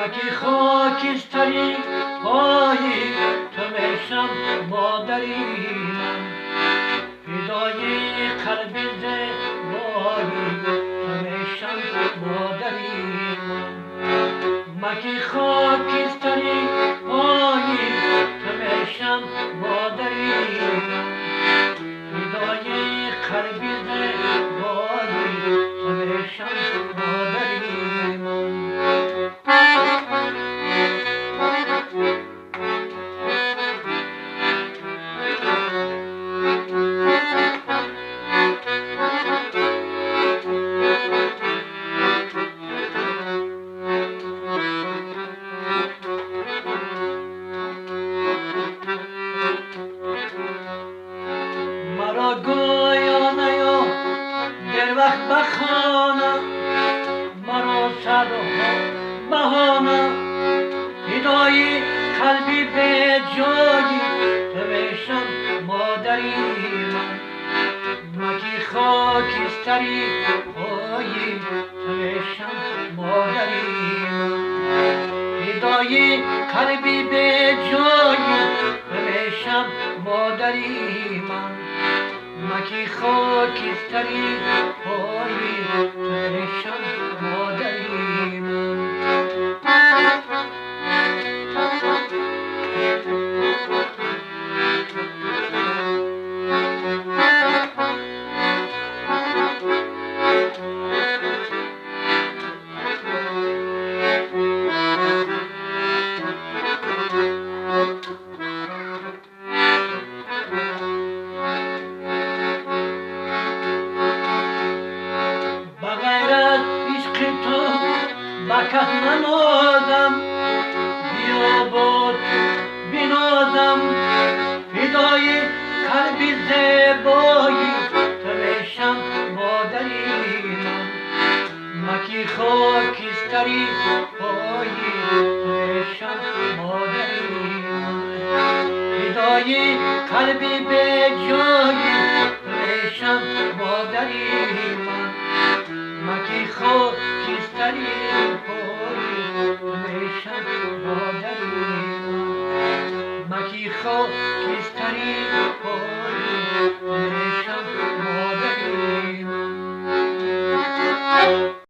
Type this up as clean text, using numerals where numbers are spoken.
مکی خاکستری پایی تو میشم مادری من فدای قلب زیبایی تو میشم مادری من مکی خاکستری پایی تو میشم مادری من فدای قلب زیبایی تو میشم مادری من مرا گویا نیا در وقت بخانه مرا صدها بهانه فدای قلبی به جایی تو میشم مادری من مکی خاکستری پایی تو میشم مادری من فدای قلبی به جایی تو میشم مادری من مکی خاکستری پایی تو میشم مادری من بغیر از عشق تو بکه ننازم بیا با تو بنازم فدای قلب زیبایی تو میشم مادری من مکی خاکستری پایی تو میشم مادری من فدای قلبی به جایی تو میشم مادری من مکی خاکستری پایی تو میشم مادری من مکی خاکستری